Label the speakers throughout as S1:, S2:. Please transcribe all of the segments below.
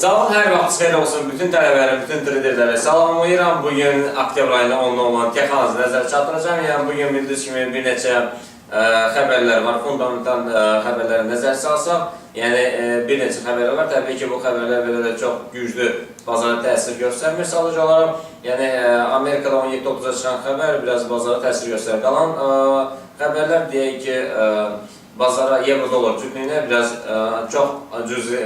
S1: Salam, hər vaxt xeyir olsun. Bütün tələbələri, bütün traderləri salamlayıram. Bugün oktyabr ayında onunla olan texanızı nəzərə çatdıracağım. Yəni, bugün bildiyiniz kimi bir neçə xəbərlər var. Fundamental xəbərləri nəzərə salsaq. Yəni, bir neçə xəbərlər var. Təbii ki, bu xəbərlər belə də çox güclü bazara təsir göstərmir sadəcə olaraq. Yəni, Amerikada 17-30-a çıxan xəbər biraz bazara təsir göstərir. Qalan xəbərlər deyək ki, bazara euro-dollar cütlüyünə biraz çox cüzi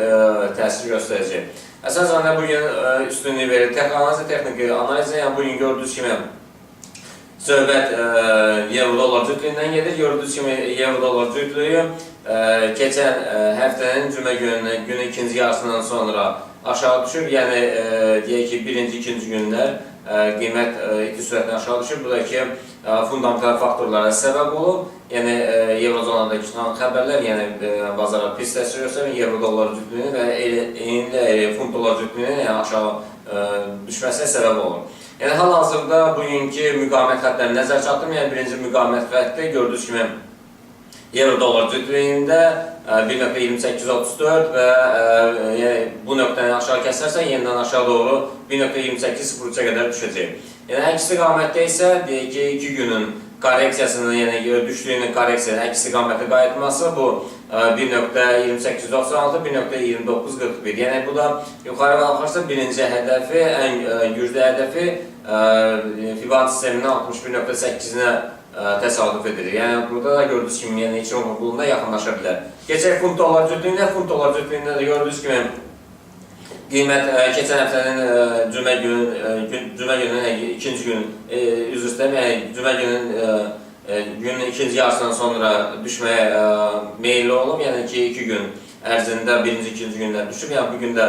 S1: təsir göstərəcək. Əsasən bugün üstünlüyü verir texanalizi, texniki analizə. Yəni, bugün gördüyünüz kimi söhbət euro-dollar cütlüyündən gedir. Gördüyünüz kimi euro-dollar cütlüyü keçən həftənin cümə günü ikinci yarısından sonra aşağı düşüb. Yəni, deyək ki, birinci, ikinci günlər qiymət iti sürətlə aşağı düşüb. Bu da ki, fundamental faktorlara səbəb olub. Yəni, Eurozonada çıxan xəbərlər, yəni bazara pis təsir göstərir, euro-dollar cütlüyünü və eyni funt-dollar cütlüyünün aşağı düşməsinə səbəb olur. Yəni, hal-hazırda bugünkü müqavimət xəttlərini nəzər çatdırım. Yəni, birinci müqavimət xətti gördüyünüz kimi euro-dollar cütlüyündə 1.2834 və bu nöqtəni aşağı kəsərsə, yenidən aşağı doğru 1.2803-ə qədər düşəcək. Yəni, əks istiqamətdə isə deyək ki, 2 günün korreksiyasının, yəni düşdüyünün korreksiyasının əks istiqamətə qayıtması bu 1.2896, 1.2941. Yəni, bu da yuxarı qalxarsa birinci hədəfi, ən güclü hədəfi Fibonacci sisteminin 61.8-nə təsadüf edilir. Yəni, burada da gördüyünüz kimi, yəni İçin qulunda yaxınlaşa bilər. Keçək funt-dollar cütlüyündə. Funt-dollar cütlüyündə də gördüyünüz kimi qiymət keçən həftənin cümə gününün ikinci gün, üzr istəyirəm, yəni cümə günün ikinci yarısından sonra düşməyə meyilli olub. Yəni ki, 2 gün ərzində birinci, ikinci günlər düşüb. Yəni, bugün də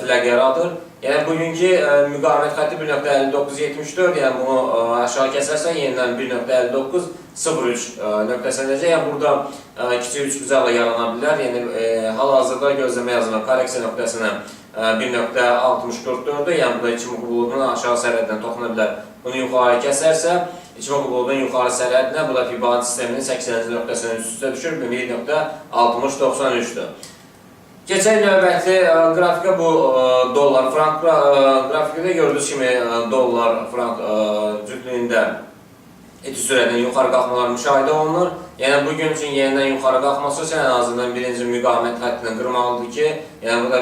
S1: fləq yaradır. Yəni, bugünkü müqavimət xətti 1.5974, yəni bunu aşağı kəsərsən, yenidən 1.5903 nöqtəsinəcək. Yəni, burada kiçik üçbucaqla yarana bilər. Yəni, hal-hazırda gözləmə yazılan korreksiya nöqtəsinə 1.6044-dür. Yəni, burada İçin qulunun aşağı sərhəddən toxuna bilər. Bunu yuxarı kəsərsə, İçin qulunun yuxarı sərhədinə, bu da Fibonacci sisteminin 80-ci nöqtəsinin üst-üstə düşür, 1.6093-dür. Keçək növbəti qrafikə, bu dollar-frank qrafikdə gördüyünüz kimi dollar-frank cütlüyündə iti sürətinin yuxarı qalxmaları müşahidə olunur. Yəni, bugün üçün yenidən yuxarı qalxması üçün ən azından birinci müqavimət xəttini qırmalıdır ki, yəni bu da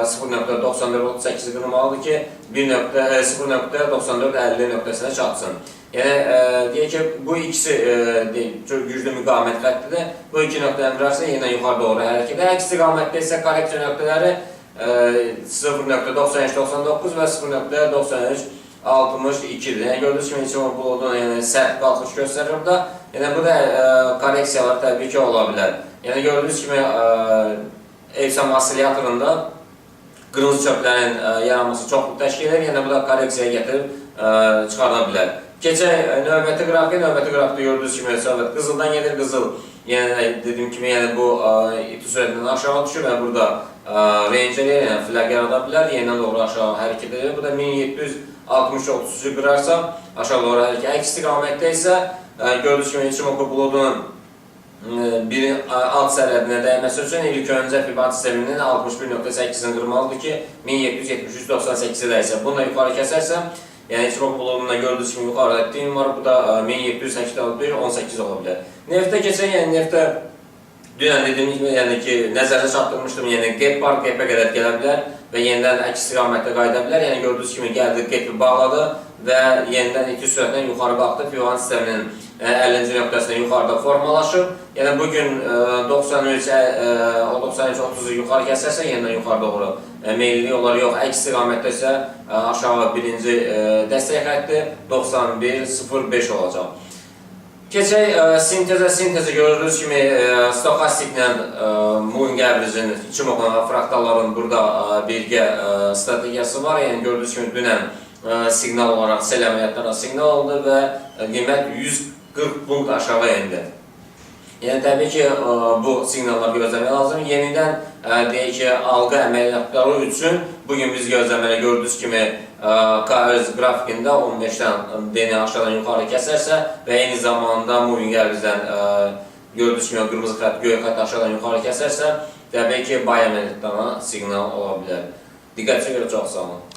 S1: 0.9438-i qırmalıdır ki, 0.9450 nöqtəsinə çatsın. Yəni, deyək ki, bu ikisi çox güclü müqavimət xəttidir. Bu iki nöqtəni qırarsa yenidən yuxarı doğru hərəkət edir. Əks istiqamətdə isə korreksiya nöqtələri 0.9399 və 0.9362-dir. Yəni, gördüyünüz kimi İçin qulunun sərt qalxış göstərir burada. Yəni, bu da korreksiyalar təbii ki, ola bilər. Yəni, gördüyünüz kimi Evsam ossilyatorunda qırmızı çöplərin yaranması çoxluq təşkil edir. Yəni, bu da korreksiyaya gətirib çıxarda bilər. Keçək növbəti qrafikə. Növbəti qrafikdə gördüyünüz kimi söhbət qızıldan gedir. Qızıl, yəni dediyim kimi, bu iti sürətindən aşağı düşür və burada range eləyir, yəni fləq yarada bilər. Yenidən doğru aşağı hərəkət edir. Bu da 1760-33-ü qırarsa aşağı doğru hərəkət. Əks istiqamətdə isə gördüyünüz kimi İçimoku buludunun bir alt sərhədinə dəyməsi üçün ilk öncə Fibonacci sisteminin 61.8-ini qırmalıdır ki, 1773.98-i dəysə. Bununla yuxarı kəsərsə, yəni İçimoku buludunda gördüyünüz kimi yuxarı etdiyim var, bu da 1781.18 ola bilər. Neftə keçək, yəni neftə dünən dediyim kimi, yəni ki, nəzərdə çatdırmışdım, yəni qep var, qepə qədər gələ bilər və yenidən əks istiqamətdə qayıda bilər. Yəni gördüyünüz kimi gəldi, qepi bağladı və yenidən iti sürətlə yuxarı qalxdı. Fibonacci sisteminin 50-ci nöqtəsində yuxarıda formalaşır. Yəni bugün 93-30-u yuxarı kəsərsə, yenidən yuxarı doğru meyilli olar, yox. Əks istiqamətdə isə aşağı birinci dəstək xətti 91.05 olacaq. Keçək sintezə. Sintezə gördüyünüz kimi stoxastiklə moving average'in, İçimoku fraktalların burada birgə strategiyası var. Yəni gördüyünüz kimi dünən siqnal olaraq sel əməliyyatlarına siqnal oldu və qiymət 140 punkt aşağı indi. Yəni təbii ki, bu siqnallar gözləmək lazım. Yenidən deyək ki, algı əməliyyatları üçün bugün biz gözləməli gördüyünüz kimi öz qrafikində 15-dən deni aşağıdan yuxarı kəsərsə və eyni zamanda moving average'dən gördüyünüz kimi qırmızı xətt, göy xətt aşağıdan yuxarı kəsərsə, təbii ki, buy əməliyyatlarına siqnal ola bilər. Diqqətinizə görə çox sağ olun.